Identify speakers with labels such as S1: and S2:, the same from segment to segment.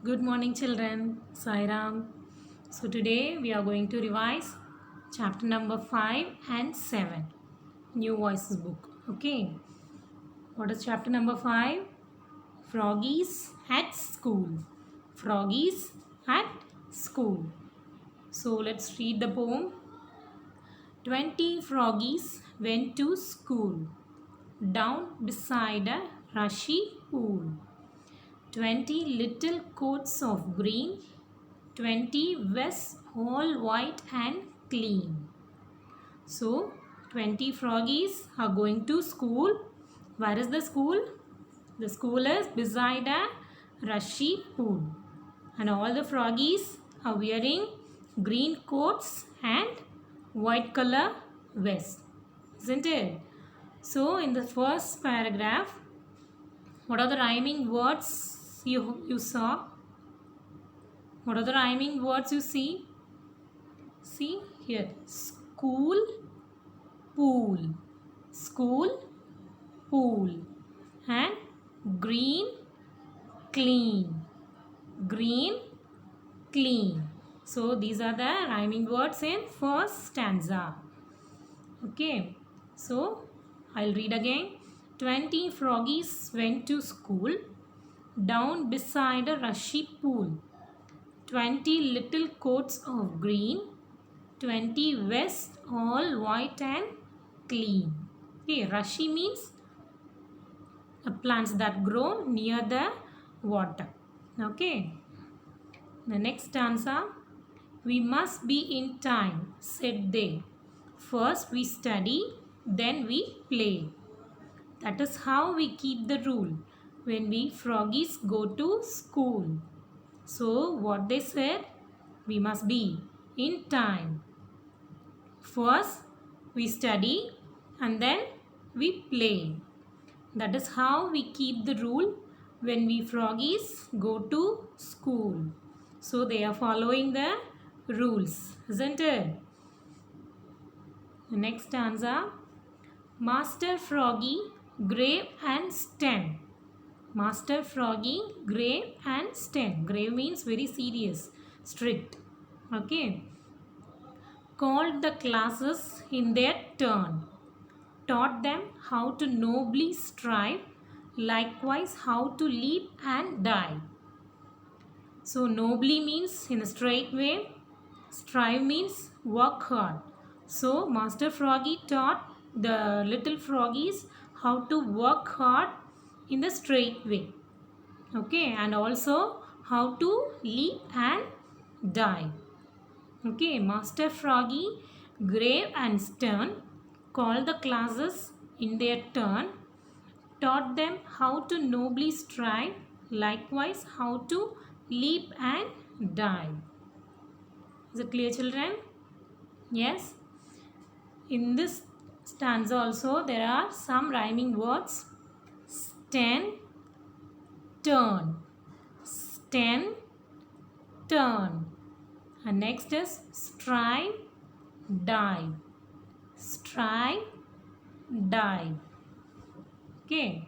S1: Good morning, children. Sairam. So, today we are going to revise chapter number 5 and 7, New Voices book. Okay. What is chapter number 5? Froggies at school. Froggies at school. So, let's read the poem. 20 froggies went to school down beside a rushy pool. 20 little coats of green, 20 vests all white and clean. So 20 froggies are going to school. Where is the school? The school is beside a rushy pool. And all the froggies are wearing green coats and white color vests. Isn't it? So in the first paragraph, what are the rhyming words you saw? What are the rhyming words you see? See here. School, pool. School, pool. And green, clean. Green, clean. So these are the rhyming words in first stanza. Okay. So I'll read again. 20 froggies went to school down beside a rushy pool. 20 little coats of green, 20 vests all white and clean. Okay, rushy means plants that grow near the water. Okay, the next stanza. We must be in time, said they. First we study, then we play. That is how we keep the rule when we froggies go to school. So what they said, we must be in time. First we study and then we play. That is how we keep the rule when we froggies go to school. So they are following the rules, isn't it? The next stanza. Master Froggy, grave and stern. Master Froggy, grave and stern. Grave means very serious, strict. Okay. Called the classes in their turn. Taught them how to nobly strive, likewise how to leap and dive. So nobly means in a straight way. Strive means work hard. So Master Froggy taught the little froggies how to work hard in the straight way. Okay, and also how to leap and dive. Okay, Master Froggy, grave and stern, called the classes in their turn, taught them how to nobly strive, likewise how to leap and dive. Is it clear, children? Yes. In this stanza also there are some rhyming words. Stand, turn. Stand, turn. And next is strive, dive. Strive, dive. Okay.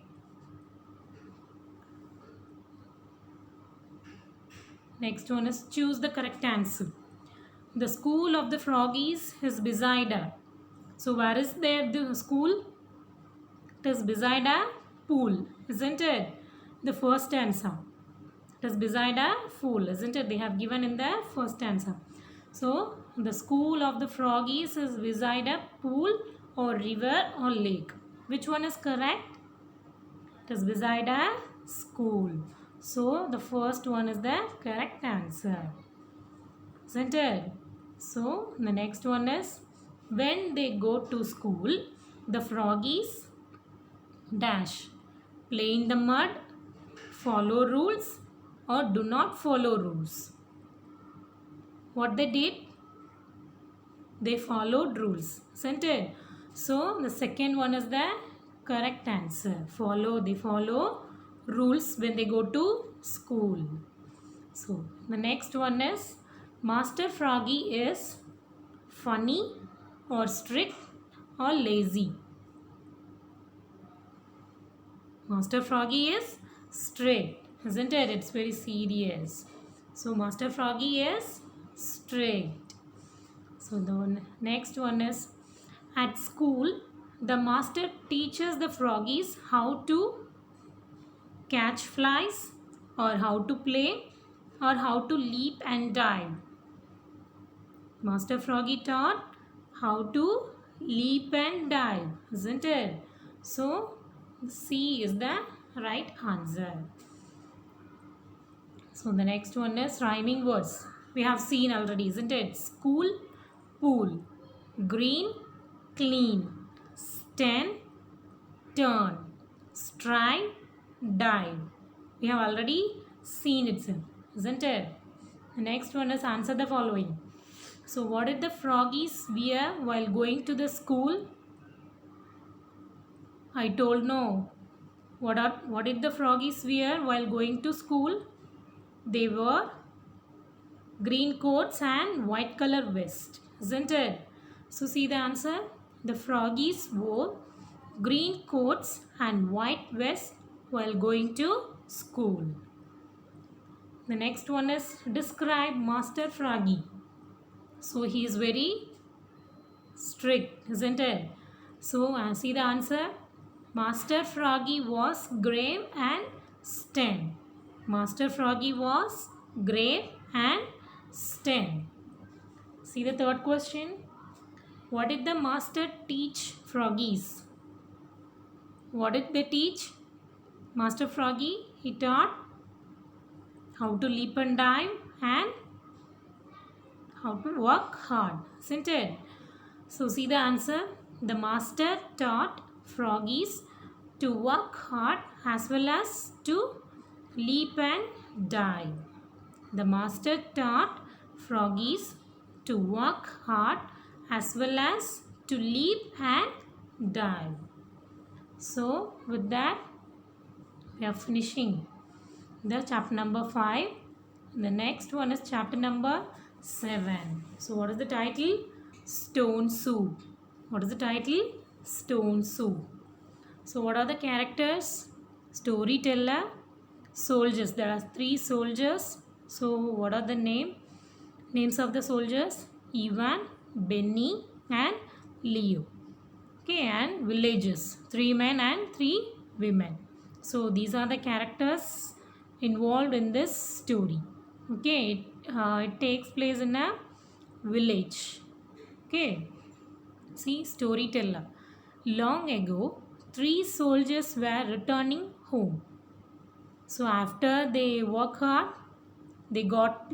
S1: Next one is choose the correct answer. The school of the froggies is beside a. So where is there the school? It is beside a pool, isn't it? The first answer. It is beside a pool, isn't it? They have given in the first answer. So the school of the froggies is beside a pool or river or lake. Which one is correct? It is beside a school. So the first one is the correct answer, isn't it? So the next one is when they go to school, the froggies dash, play in the mud, follow rules or do not follow rules. What they did? They followed rules, isn't it? So the second one is the correct answer. They follow rules when they go to school. So the next one is Master Froggy is funny or strict or lazy. Master Froggy is strict. isn't it? It's very serious. So Master Froggy is strict. So the next one is, at school, the master teaches the froggies how to catch flies, or how to play, or how to leap and dive. Master Froggy taught how to leap and dive, isn't it? So C is the right answer. So the next one is rhyming words. We have seen already, isn't it? School, pool, green, clean, stand, turn, stride, dive. We have already seen it, isn't it? The next one is answer the following. So what did the froggies wear while going to the school? I told no. What did the froggies wear while going to school? They wore green coats and white color vest, isn't it? So see the answer. The froggies wore green coats and white vests while going to school. The next one is describe Master Froggy. So he is very strict, isn't it? So see the answer. Master Froggy was grave and stern. Master Froggy was grave and stern. See the third question. What did the master teach froggies? What did they teach? Master Froggy, he taught how to leap and dive and how to work hard, isn't it? So see the answer. The master taught froggies to work hard as well as to leap and dive. The master taught froggies to work hard as well as to leap and dive. So with that, we are finishing the chapter number 5. The next one is chapter number 7. So what is the title? Stone Soup. What is the title? Stone Soup. So what are the characters? Storyteller, soldiers. There are 3 soldiers. So what are the names of the soldiers? Ivan, Benny and Leo. Okay, and villagers. 3 men and 3 women. So these are the characters involved in this story. Okay, it takes place in a village. Okay, see, storyteller. Long ago, 3 soldiers were returning home. So after they work hard, they got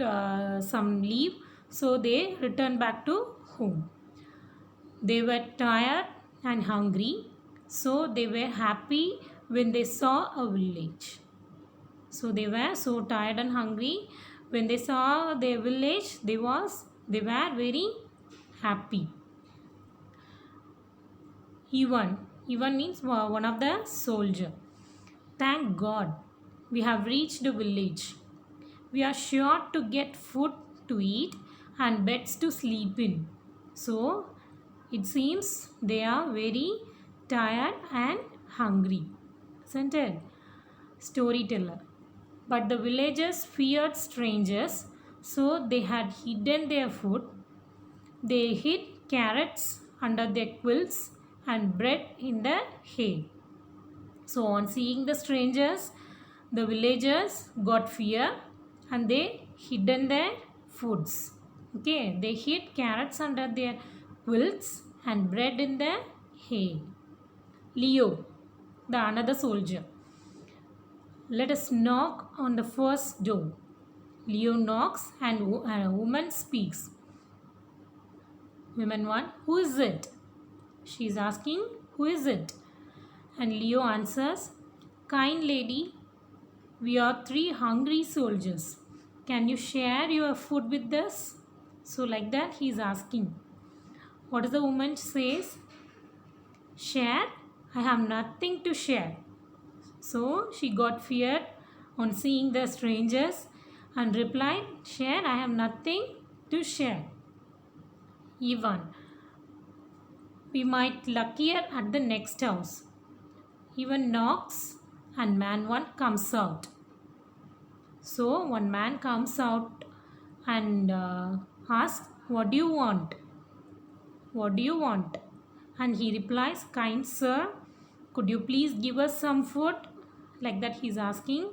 S1: some leave, so they returned back to home. They were tired and hungry, so they were happy when they saw a village. So they were so tired and hungry. When they saw their village, they were very happy. Ivan means one of the soldier. Thank God, we have reached the village. We are sure to get food to eat and beds to sleep in. So it seems they are very tired and hungry, isn't it? Storyteller. But the villagers feared strangers, so they had hidden their food. They hid carrots under their quilts and bread in the hay. So on seeing the strangers, the villagers got fear and they hidden their foods. Okay, they hid carrots under their quilts and bread in the hay. Leo, the another soldier. Let us knock on the first door. Leo knocks and a woman speaks. Woman 1, who is it? She is asking, who is it? And Leo answers, kind lady, we are 3 hungry soldiers. Can you share your food with us? So like that he is asking. What does the woman says? Share? I have nothing to share. So she got feared on seeing the strangers and replied, share? I have nothing to share. Ivan, we might luckier at the next house. Ivan knocks and man 1 comes out. So one man comes out and asks, "What do you want? What do you want?" And he replies, "Kind sir, could you please give us some food?" Like that he's asking.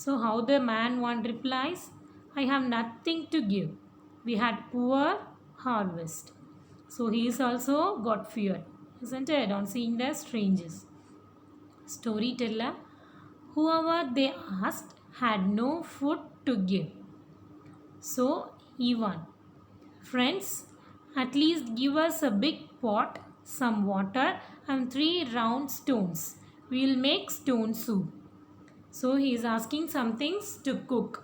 S1: So how the man one replies, "I have nothing to give. We had poor harvest." So he is also got feared, isn't it? On seeing the strangers. Storyteller, whoever they asked had no food to give. So Ivan, "Friends, at least give us a big pot, some water, and 3 round stones. We'll make stone soup." So he is asking some things to cook.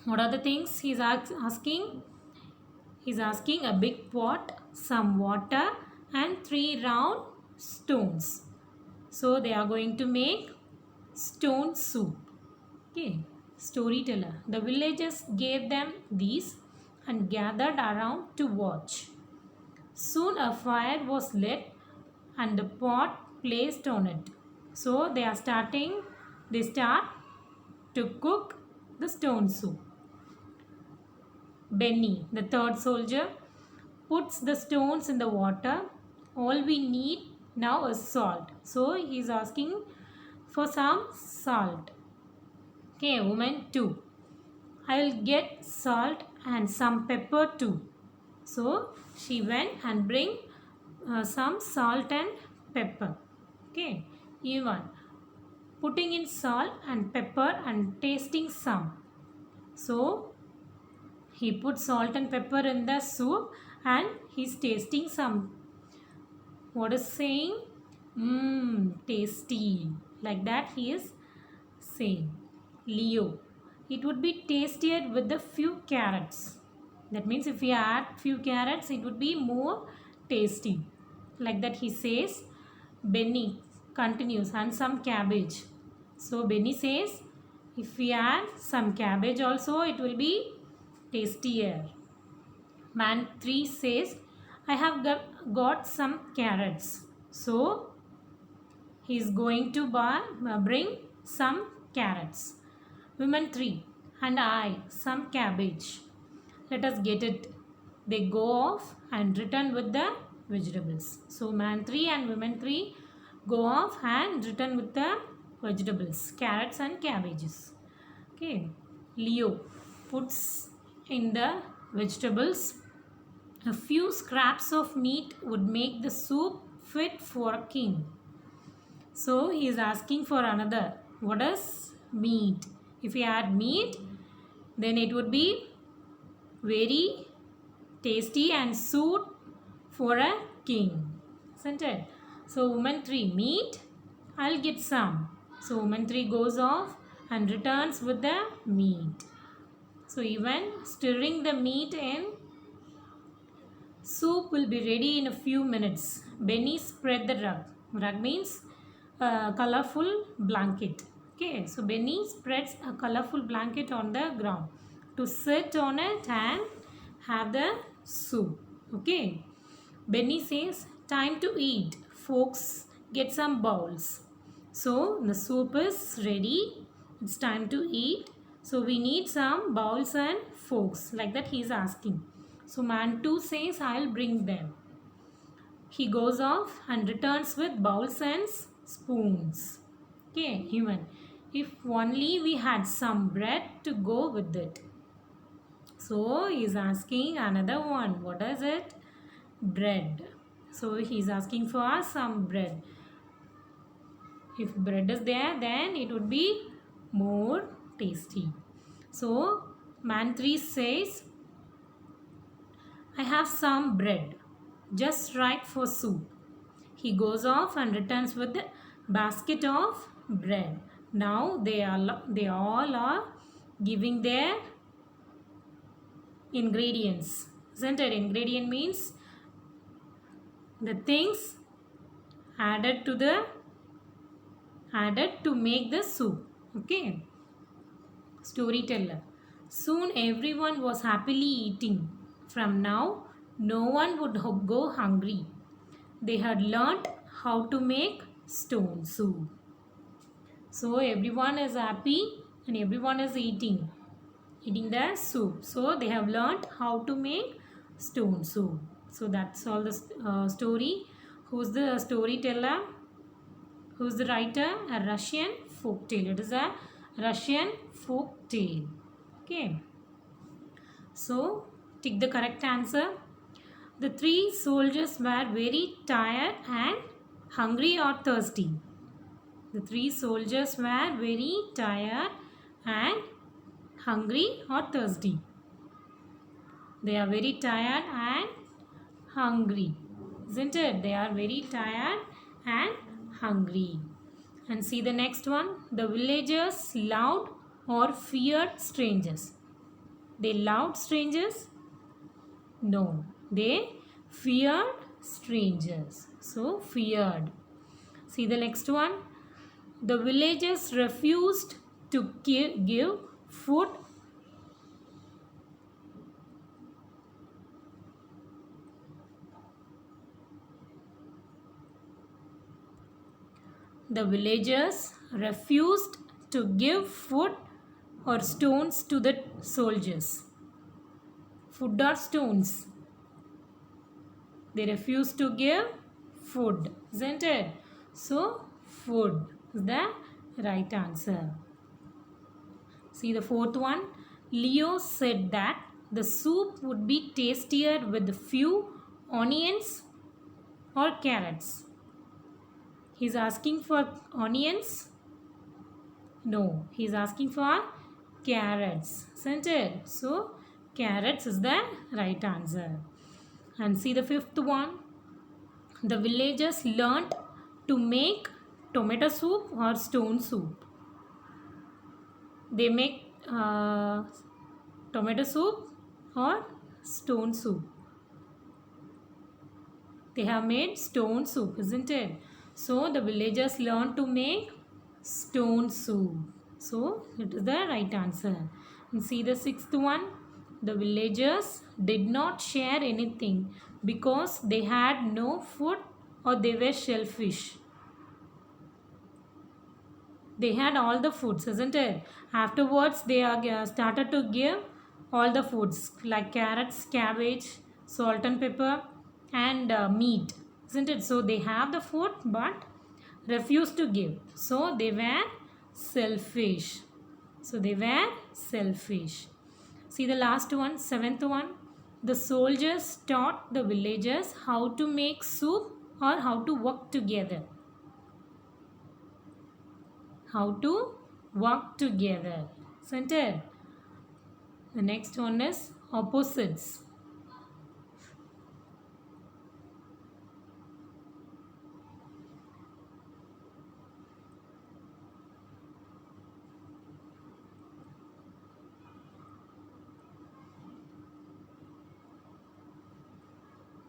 S1: What are the things he's asking? He's asking a big pot, some water, and 3 round stones. So they are going to make stone soup. Okay. Storyteller. The villagers gave them these and gathered around to watch. Soon a fire was lit and the pot placed on it. So they start to cook the stone soup. Benny, the third soldier, puts the stones in the water. All we need now is salt. So he is asking for some salt. Okay, woman 2. "I'll get salt and some pepper too." So she went and bring some salt and pepper. Okay, even putting in salt and pepper and tasting some. So he put salt and pepper in the soup and he's tasting some. What is saying? Tasty. Like that he is saying. Leo, it would be tastier with a few carrots. That means if we add few carrots, it would be more tasty. Like that he says. Benny continues, "And some cabbage." So Benny says, if we add some cabbage also, it will be tastier. Man 3 says, "I have got some carrots." So he is going to bring some carrots. Woman 3, "And I, some cabbage." "Let us get it." They go off and return with the vegetables. So man 3 and woman 3 go off and return with the vegetables, carrots and cabbages. Okay. Leo puts in the vegetables. A few scraps of meat would make the soup fit for a king. So he is asking for another. What is meat? If we add meat, then it would be very tasty and suit for a king. Isn't it? So woman 3, "Meat? I'll get some." So woman 3 goes off and returns with the meat. So even stirring the meat in, soup will be ready in a few minutes. Benny spread the rug. Rug means a colorful blanket. Okay, so Benny spreads a colorful blanket on the ground to sit on it and have the soup. Okay, Benny says, "Time to eat. Folks, get some bowls." So the soup is ready. It's time to eat. So we need some bowls and forks. Like that he is asking. So man 2 says, "I'll bring them." He goes off and returns with bowls and spoons. Okay, even if only we had some bread to go with it. So he is asking another one. What is it? Bread. So he is asking for some bread. If bread is there, then it would be more tasty. So man 3 says, "I have some bread, just right for soup." He goes off and returns with a basket of bread. Now they all are giving their ingredients. Isn't it? Ingredient means the things added to make the soup. Okay. Storyteller. Soon everyone was happily eating. From now, no one would go hungry. They had learnt how to make stone soup. So everyone is happy and everyone is eating the soup. So they have learnt how to make stone soup. So that's all the story. Who's the storyteller? Who's the writer? A Russian folk tale. It is a Russian folk tale. Okay. So tick the correct answer. The three soldiers were very tired and hungry or thirsty. The three soldiers were very tired and hungry or thirsty. They are very tired and hungry. Isn't it? They are very tired and hungry. And see the next one. The villagers loved or feared strangers. They loved strangers? No. They feared strangers. So feared. See the next one. The villagers refused to give food. The villagers refused to give food or stones to the soldiers. Food or stones? They refused to give food, isn't it? So, food is the right answer. See the fourth one. Leo said that the soup would be tastier with few onions or carrots. He's asking for onions? No, he's asking for carrots, isn't it? So, carrots is the right answer. And see the fifth one. The villagers learnt to make tomato soup or stone soup. They make tomato soup or stone soup. They have made stone soup, isn't it? So the villagers learned to make stone soup. So it is the right answer. And see the sixth one. The villagers did not share anything because they had no food or they were selfish. They had all the foods, isn't it? Afterwards, they started to give all the foods like carrots, cabbage, salt and pepper, and meat, isn't it? So they have the food but refused to give. So they were selfish. So they were selfish. See the last one, seventh one. The soldiers taught the villagers how to make soup or how to work together. How to work together, isn't it? The next one is opposites.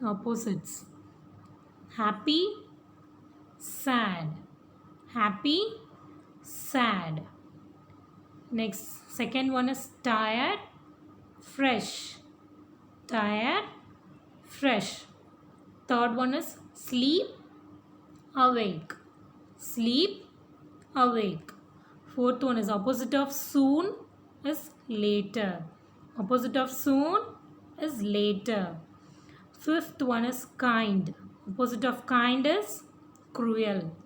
S1: Opposites. Happy, sad. Happy, sad. Next, second one is tired, fresh. Tired, fresh. Third one is sleep, awake. Sleep, awake. Fourth one is opposite of soon is later. Opposite of soon is later. Fifth one is kind. Opposite of kind is cruel.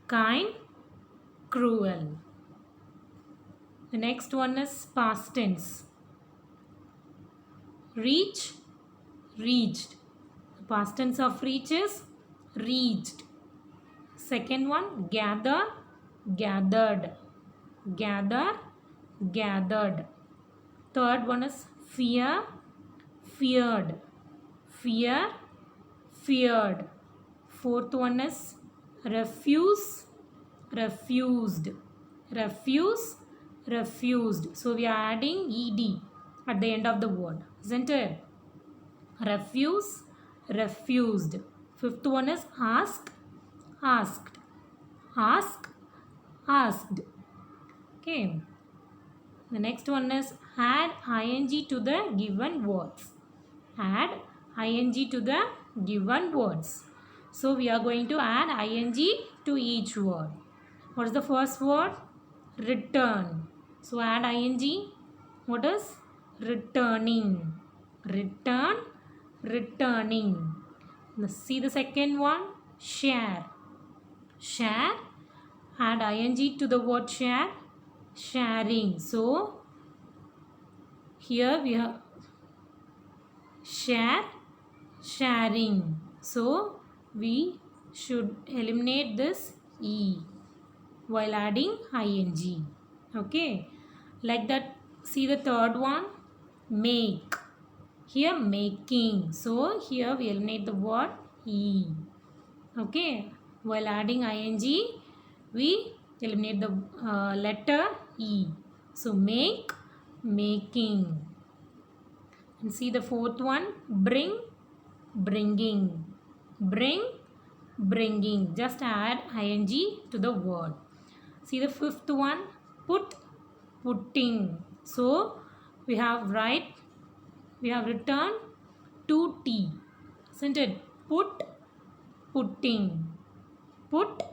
S1: Kind, cruel. The next one is past tense. Reach, reached. The past tense of reach is reached. Second one, gather, gathered. Gather, gathered. Third one is fear, feared. Fear, feared. Fourth one is refuse, refused. Refuse, refused. So we are adding ed at the end of the word, isn't it? Refuse, refused. Fifth one is ask, asked. Ask, asked. Okay. The next one is add ing to the given words. Add ing to the given words. So we are going to add ing to each word. What is the first word? Return. So add ing. What is returning? Return, returning. Now see the second one, share. Share, add ing to the word share, sharing. So here we have share, sharing. So we should eliminate this e while adding ing. Okay, like that. See the third one, make. Here making. So here we eliminate the word e. Okay, while adding ing we eliminate the letter e. So make, making. And see the fourth one, bring, bringing. Bring, bringing. Just add ing to the word. See the fifth one, put, putting. So we have written 2t, isn't it? Put, putting. Put,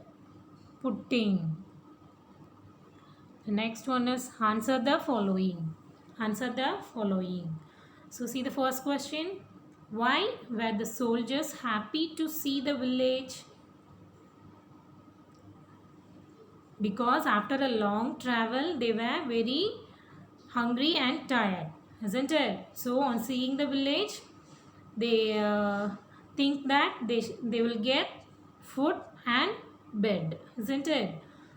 S1: putting. The next one is answer the following. Answer the following. So see the first question. Why were the soldiers happy to see the village? Because after a long travel they were very hungry and tired, isn't it? So on seeing the village they think that they will get food and bed, isn't it?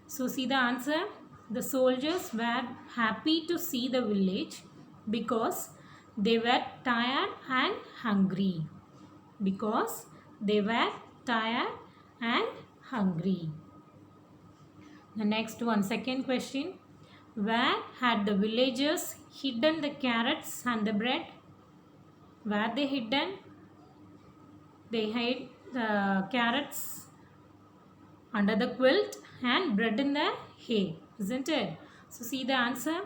S1: So see the answer. The soldiers were happy to see the village because they were tired and hungry. Because they were tired and hungry. The next one, second question. Where had the villagers hidden the carrots and the bread? Where they hidden? They hid the carrots under the quilt and bread in the hay, isn't it? So see the answer.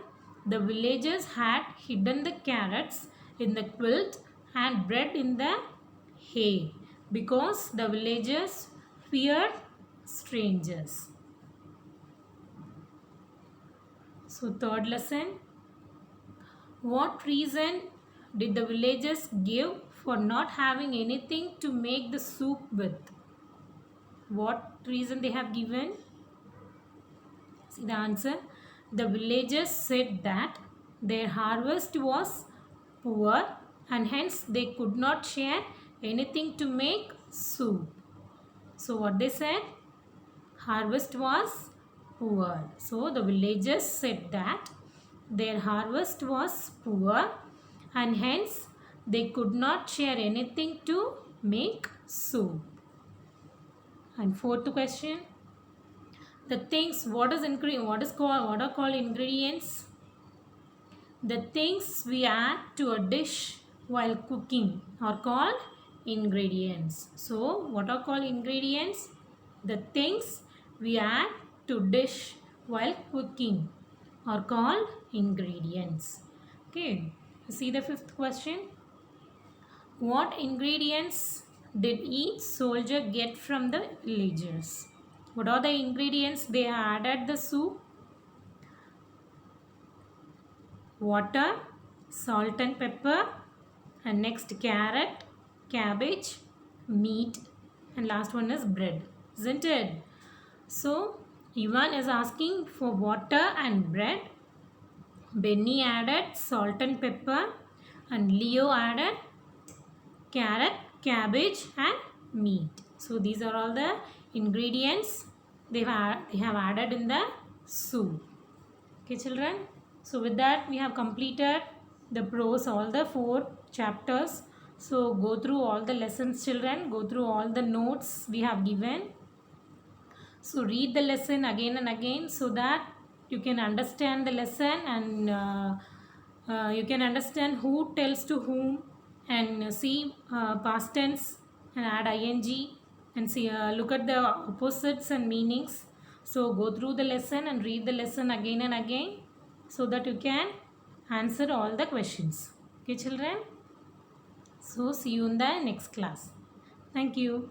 S1: The villagers had hidden the carrots in the quilt and bread in the hay because the villagers feared strangers. So third lesson. What reason did the villagers give for not having anything to make the soup with? What reason they have given? See the answer. The villagers said that their harvest was poor and hence they could not share anything to make soup. So what they said? Harvest was poor. So the villagers said that their harvest was poor and hence they could not share anything to make soup. And fourth question, the things, what are called ingredients? The things we add to a dish while cooking are called ingredients. So what are called ingredients? The things we add to dish while cooking are called ingredients. Okay, see the fifth question. What ingredients did each soldier get from the villagers? What are the ingredients they added the soup? Water, salt and pepper, and next carrot, cabbage, meat, and last one is bread, isn't it? So Ivan is asking for water and bread. Benny added salt and pepper, and Leo added carrot, cabbage and meat. So these are all the ingredients they have added in the soup. Okay children. So with that we have completed the prose, all the 4 chapters. So go through all the lessons children. Go through all the notes we have given. So read the lesson again and again so that you can understand the lesson and you can understand who tells to whom, and see past tense and add ing and see look at the opposites and meanings. So go through the lesson and read the lesson again and again so that you can answer all the questions. Okay children. So see you in the next class. Thank you.